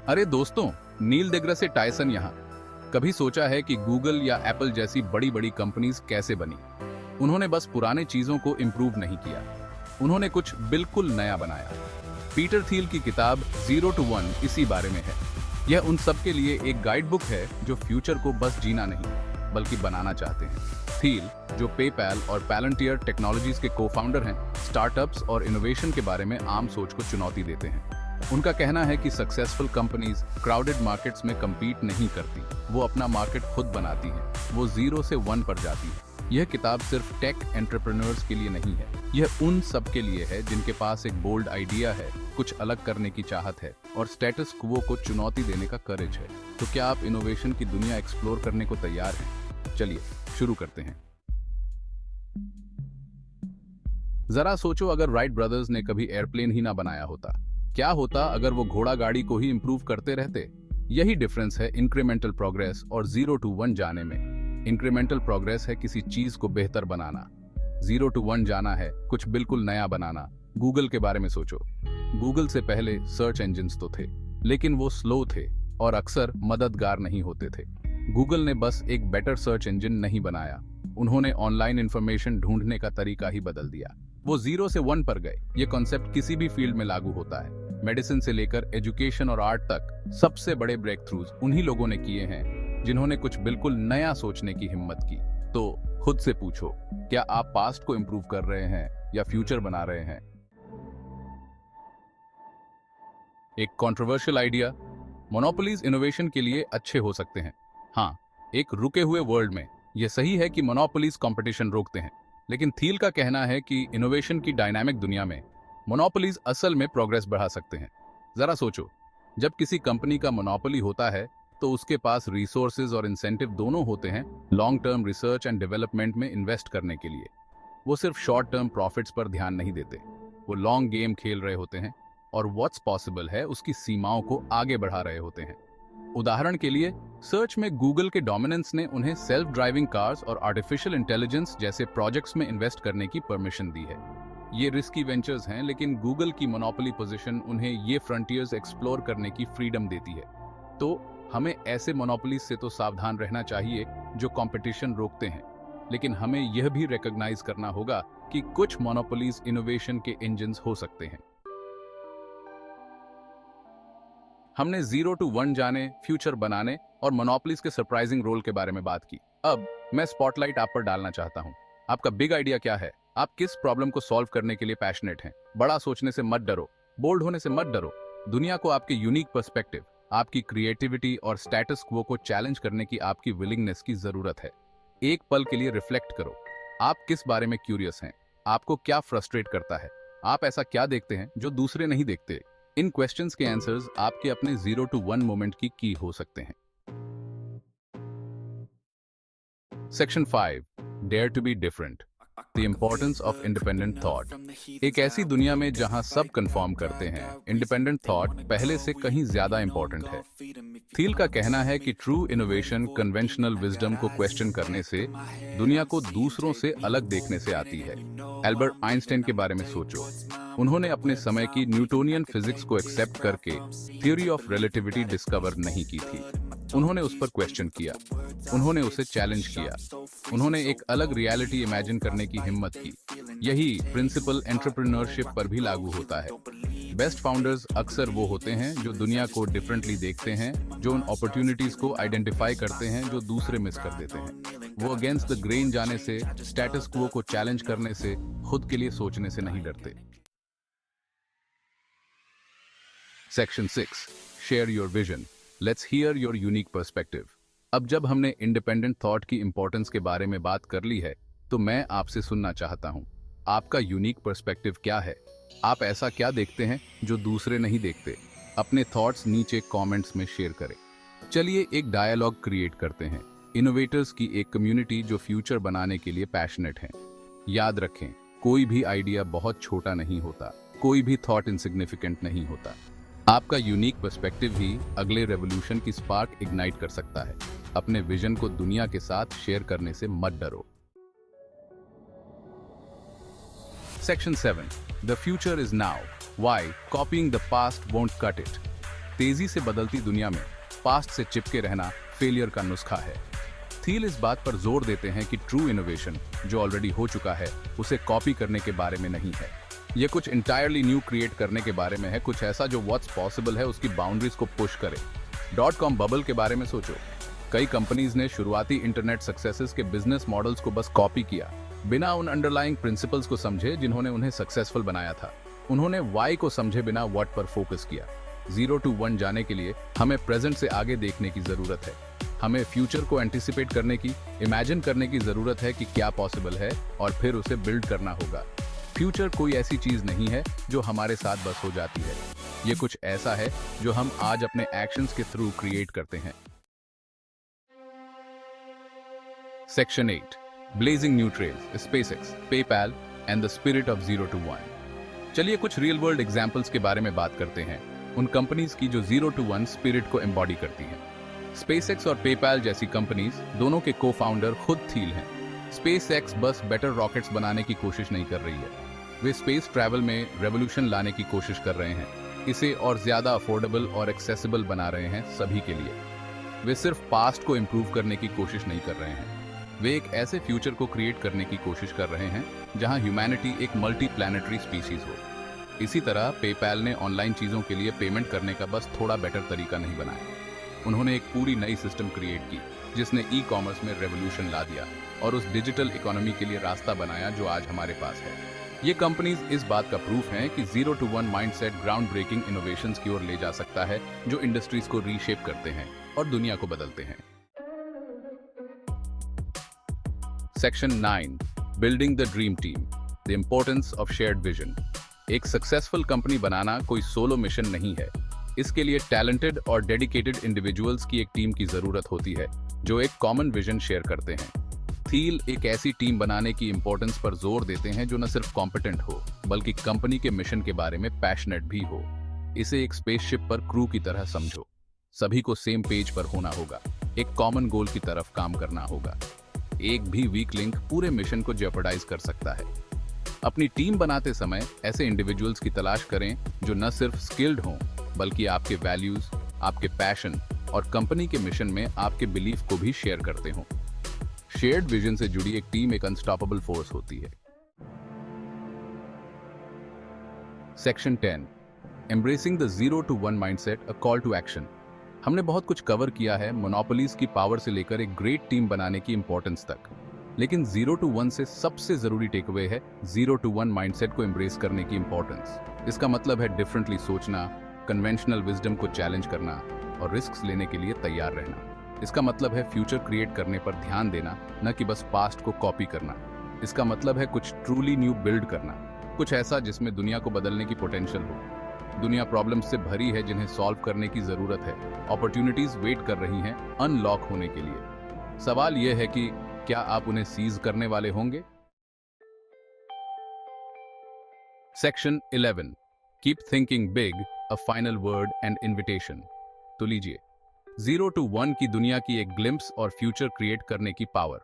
अरे दोस्तों, नील देग्रसे टायसन यहाँ। कभी सोचा है कि गूगल या एप्पल जैसी बड़ी बड़ी कंपनीज कैसे बनी? उन्होंने बस पुराने चीजों को इम्प्रूव नहीं किया, उन्होंने कुछ बिल्कुल नया बनाया। पीटर थील की किताब 0 to 1 इसी बारे में है। यह उन सब के लिए एक गाइड बुक है जो फ्यूचर को बस जीना नहीं बल्कि बनाना चाहते हैं। थील, जो पेपैल और पैलंटियर टेक्नोलॉजीज के को-फाउंडर हैं, स्टार्टअप्स और इनोवेशन के बारे में आम सोच को चुनौती देते हैं। उनका कहना है कि सक्सेसफुल कंपनीज क्राउडेड मार्केट्स में compete नहीं करती, वो अपना मार्केट खुद बनाती हैं। वो 0 से 1 पर जाती है। यह किताब सिर्फ टेक एंटरप्रेन्योर्स के लिए नहीं है, यह उन सब के लिए है जिनके पास एक बोल्ड आइडिया है, कुछ अलग करने की चाहत है और स्टेटस क्वो को चुनौती देने का करेज है। तो क्या आप इनोवेशन की दुनिया एक्सप्लोर करने को तैयार हैं? चलिए शुरू करते हैं। जरा सोचो, अगर राइट ब्रदर्स ने कभी एयरप्लेन ही ना बनाया होता, क्या होता अगर वो घोड़ा गाड़ी को ही इंप्रूव करते रहते? यही डिफरेंस है इंक्रीमेंटल प्रोग्रेस और 0 to 1 जाने में। इंक्रीमेंटल प्रोग्रेस है किसी चीज को बेहतर बनाना, 0 to 1 जाना है कुछ बिल्कुल नया बनाना। गूगल के बारे में सोचो। गूगल से पहले सर्च इंजिन्स तो थे, लेकिन वो स्लो थे और अक्सर मददगार नहीं होते थे। गूगल ने बस एक बेटर सर्च इंजन नहीं बनाया, उन्होंने ऑनलाइन इंफॉर्मेशन ढूंढने का तरीका ही बदल दिया। वो 0 से 1 पर गए। ये कॉन्सेप्ट किसी भी फील्ड में लागू होता है, मेडिसिन से लेकर एजुकेशन और आर्ट तक। सबसे बड़े ब्रेक थ्रूज उन्हीं लोगों ने किए हैं जिन्होंने कुछ बिल्कुल नया सोचने की हिम्मत की। तो खुद से पूछो, क्या आप पास्ट को इंप्रूव कर रहे हैं या फ्यूचर बना रहे हैं? एक कंट्रोवर्शियल आइडिया, मोनोपोलीज इनोवेशन के लिए अच्छे हो सकते हैं। हाँ, एक रुके हुए वर्ल्ड में यह सही है कि मोनोपोलीज कंपटीशन रोकते हैं, लेकिन थील का कहना है कि इनोवेशन की डायनामिक दुनिया में मोनोपोलीज असल में प्रोग्रेस बढ़ा सकते हैं। जरा सोचो, जब किसी कंपनी का मोनोपोली होता है तो उसके पास रिसोर्सेज और इंसेंटिव दोनों होते हैं long term research and development में इन्वेस्ट करने के लिए। वो सिर्फ शॉर्ट टर्म प्रॉफिट्स पर ध्यान नहीं देते, वो लॉन्ग गेम खेल रहे होते हैं और व्हाट्स पॉसिबल है उसकी सीमाओं को आगे बढ़ा रहे होते हैं। उदाहरण के लिए, सर्च में गूगल के डोमिनेंस ने उन्हें सेल्फ ड्राइविंग कार्स और आर्टिफिशियल इंटेलिजेंस जैसे प्रोजेक्ट्स में इन्वेस्ट करने की परमिशन दी है। ये रिस्की वेंचर्स हैं, लेकिन गूगल की मोनोपोली पोजीशन उन्हें ये फ्रंटियर्स एक्सप्लोर करने की फ्रीडम देती है। तो हमें ऐसे मोनोपोलीज से तो सावधान रहना चाहिए जो कंपटीशन रोकते हैं, लेकिन हमें यह भी रिकॉग्नाइज करना होगा कि कुछ मोनोपोलीज इनोवेशन के इंजन्स हो सकते हैं। हमने 0 to 1 जाने, फ्यूचर बनाने और मोनोपोलीज के सरप्राइजिंग रोल के बारे में बात की। अब मैं स्पॉटलाइट आप पर डालना चाहता हूं। आपका बिग आइडिया क्या है? आप किस प्रॉब्लम को सॉल्व करने के लिए पैशनेट हैं? बड़ा सोचने से मत डरो, बोल्ड होने से मत डरो। दुनिया को आपके यूनिक पर्सपेक्टिव, आपकी क्रिएटिविटी और स्टेटस क्वो को चैलेंज करने की आपकी विलिंगनेस की जरूरत है। एक पल के लिए रिफ्लेक्ट करो, आप किस बारे में क्यूरियस हैं? आपको क्या फ्रस्ट्रेट करता है? आप ऐसा क्या देखते हैं जो दूसरे नहीं देखते? इन क्वेश्चंस के आंसर्स आपके अपने 0 to 1 मोमेंट की हो सकते हैं। Section 5, dare to be different, the importance of independent thought. एक ऐसी दुनिया में जहां सब कंफर्म करते हैं, इंडिपेंडेंट थॉट पहले से कहीं ज्यादा इंपॉर्टेंट है। थील का कहना है कि ट्रू इनोवेशन कन्वेंशनल विजडम को क्वेश्चन करने से, दुनिया को दूसरों से अलग देखने से आती है। एल्बर्ट आइंस्टाइन के बारे में सोचो, उन्होंने अपने समय की न्यूटोनियन फिजिक्स को एक्सेप्ट करके थ्योरी ऑफ रिलेटिविटी डिस्कवर नहीं की थी। उन्होंने उस पर क्वेश्चन किया, उन्होंने उसे चैलेंज किया, उन्होंने एक अलग रियलिटी इमेजिन करने की हिम्मत की। यही प्रिंसिपल एंटरप्रेन्योरशिप पर भी लागू होता है। बेस्ट फाउंडर्स अक्सर वो होते हैं जो दुनिया को डिफरेंटली देखते हैं, जो उन अपॉर्चुनिटीज को आइडेंटिफाई करते हैं जो दूसरे मिस कर देते हैं। वो अगेंस्ट द ग्रेन जाने से, स्टेटस क्वो को चैलेंज करने से, खुद के लिए सोचने से नहीं डरते। Section 6, share your vision, let's hear your unique perspective. अब जब हमने इंडिपेंडेंट थॉट की इंपॉर्टेंस के बारे में बात कर ली है, तो मैं आपसे सुनना चाहता हूं, आपका यूनिक पर्सपेक्टिव क्या है? आप ऐसा क्या देखते हैं जो दूसरे नहीं देखते? अपने थॉट्स नीचे कमेंट्स में शेयर करें। चलिए एक डायलॉग क्रिएट करते हैं, इनोवेटर्स की एक कम्युनिटी जो फ्यूचर बनाने के लिए पैशनेट हैं। याद रखें, कोई भी आइडिया बहुत छोटा नहीं होता, कोई भी थॉट इनसिग्निफिकेंट नहीं होता। आपका यूनिक पर्सपेक्टिव ही अगले रेवोल्यूशन की स्पार्क इग्नाइट कर सकता है। अपने विजन को दुनिया के साथ शेयर करने से मत डरो। Section 7, The future is now. Why copying the past won't cut it. तेजी से बदलती दुनिया में पास्ट से चिपके रहना फेलियर का नुस्खा है। थील इस बात पर जोर देते हैं कि ट्रू इनोवेशन जो ऑलरेडी हो चुका है उसे कॉपी करने के बारे में नहीं है। ये कुछ इंटायरली न्यू क्रिएट करने के बारे में है, कुछ ऐसा जो व्हाट्स पॉसिबल है उसकी बाउंड्रीज को पुश करे। .com बबल के बारे में सोचो। कई कंपनीज ने शुरुआती इंटरनेट सक्सेसेस के बिजनेस मॉडल्स को बस कॉपी किया, बिना उन अंडरलाइंग प्रिंसिपल्स को समझे जिन्होंने उन्हें सक्सेसफुल बनाया था। उन्होंने वाई को समझे बिना व्हाट पर फोकस किया। 0 to 1 जाने के लिए हमें प्रेजेंट से आगे देखने की जरूरत है। हमें फ्यूचर को एंटिसिपेट करने की, इमेजिन करने की जरूरत है कि क्या पॉसिबल है और फिर उसे बिल्ड करना होगा। फ्यूचर कोई ऐसी चीज नहीं है जो हमारे साथ बस हो जाती है। ये कुछ ऐसा है जो हम आज अपने एक्शंस के थ्रू क्रिएट करते हैं। Section 8 blazing new trails, SpaceX, PayPal and the spirit of 0 to 1। चलिए कुछ रियल वर्ल्ड एग्जांपल्स के बारे में बात करते हैं, उन कंपनीज की जो 0 to 1 स्पिरिट को एम्बॉडी करती हैं। स्पेसएक्स और पेपैल जैसी कंपनीज दोनों के को-फाउंडर खुद थील हैं। स्पेसएक्स बस बेटर रॉकेट्स बनाने की कोशिश नहीं कर रही है, वे स्पेस ट्रैवल में रेवोल्यूशन लाने की कोशिश कर रहे हैं। इसे और ज्यादा अफोर्डेबल और एक्सेसिबल बना रहे हैं सभी के लिए। वे सिर्फ पास्ट को इम्प्रूव करने की कोशिश नहीं कर रहे हैं, वे एक ऐसे फ्यूचर को क्रिएट करने की कोशिश कर रहे हैं जहां ह्यूमैनिटी एक मल्टी प्लैनेटरी स्पीसीज हो। इसी तरह पेपैल ने ऑनलाइन चीजों के लिए पेमेंट करने का बस थोड़ा बेटर तरीका नहीं बनाया, उन्होंने एक पूरी नई सिस्टम क्रिएट की जिसने ई कॉमर्स में रेवोल्यूशन ला दिया और उस डिजिटल इकोनॉमी के लिए रास्ता बनाया जो आज हमारे पास है। ये कंपनीज इस बात का प्रूफ हैं कि 0 to 1 mindset groundbreaking innovations की ओर ले जा सकता है जो इंडस्ट्रीज को रीशेप करते हैं और दुनिया को बदलते हैं। Section 9 building the dream team, the importance of shared vision. एक सक्सेसफुल कंपनी बनाना कोई सोलो मिशन नहीं है, इसके लिए टैलेंटेड और डेडिकेटेड इंडिविजुअल्स की एक टीम की जरूरत होती है जो एक कॉमन विजन शेयर करते हैं। थील एक ऐसी टीम बनाने की इंपॉर्टेंस पर जोर देते हैं जो न सिर्फ कॉम्पिटेंट हो बल्कि कंपनी के मिशन के बारे में पैशनेट भी हो। इसे एक स्पेसशिप पर क्रू की तरह समझो, सभी को सेम पेज पर होना होगा, एक कॉमन गोल की तरफ काम करना होगा। एक भी वीक लिंक पूरे मिशन को जेपरडाइज कर सकता है। अपनी टीम बनाते समय ऐसे इंडिविजुअल्स की तलाश करें जो न सिर्फ स्किल्ड हों बल्कि आपके वैल्यूज, आपके पैशन और कंपनी के मिशन में आपके बिलीफ को भी शेयर करते हों। शेयर्ड विजन से जुड़ी एक टीम एक अनस्टॉपेबल फोर्स होती है। Section 10 embracing the 0 to 1 mindset, a call to action. हमने बहुत कुछ कवर किया है, मोनोपोलीज की पावर से लेकर एक ग्रेट टीम बनाने की इंपॉर्टेंस तक, लेकिन 0 to 1 से सबसे जरूरी टेकअवे है 0 to 1 माइंडसेट को एम्ब्रेस करने की इंपॉर्टेंस। इसका मतलब है डिफरेंटली सोचना, कन्वेंशनल विजडम को चैलेंज करना और रिस्क लेने के लिए तैयार रहना। इसका मतलब है फ्यूचर क्रिएट करने पर ध्यान देना, न कि बस पास्ट को कॉपी करना। इसका मतलब है कुछ ट्रूली न्यू बिल्ड करना, कुछ ऐसा जिसमें दुनिया को बदलने की पोटेंशियल हो। दुनिया प्रॉब्लम्स से भरी है जिन्हें सॉल्व करने की जरूरत है, अपॉर्चुनिटीज वेट कर रही हैं अनलॉक होने के लिए। सवाल यह है कि क्या आप उन्हें सीज करने वाले होंगे? Section 11 keep thinking big, a final word and invitation. तो लीजिए 0 to 1 की दुनिया की एक ग्लिम्प्स और फ्यूचर क्रिएट करने की पावर।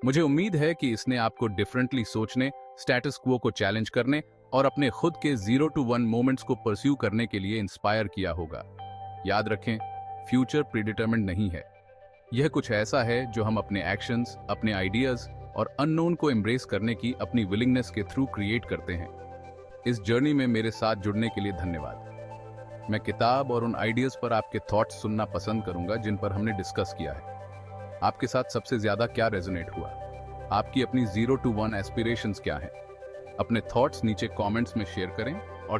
मुझे उम्मीद है कि इसने आपको डिफरेंटली सोचने, स्टेटस क्वो को चैलेंज करने और अपने खुद के 0 to 1 मोमेंट्स को परस्यू करने के लिए इंस्पायर किया होगा। याद रखें, फ्यूचर प्रीडिटरमिन्ड नहीं है, यह कुछ ऐसा है जो हम अपने एक्शंस, अपने आइडियाज और अननोन को एम्ब्रेस करने की अपनी विलिंगनेस के थ्रू क्रिएट करते हैं। इस जर्नी में मेरे साथ जुड़ने के लिए धन्यवाद। मैं किताब और उन आइडियाज पर आपके थॉट्स सुनना पसंद करूंगा जिन पर हमने डिस्कस किया है। आपके साथ सबसे ज्यादा क्या रेजोनेट हुआ? आपकी अपनी 0 to 1 एस्पिरेशंस क्या हैं? अपने थॉट्स नीचे कमेंट्स में शेयर करें और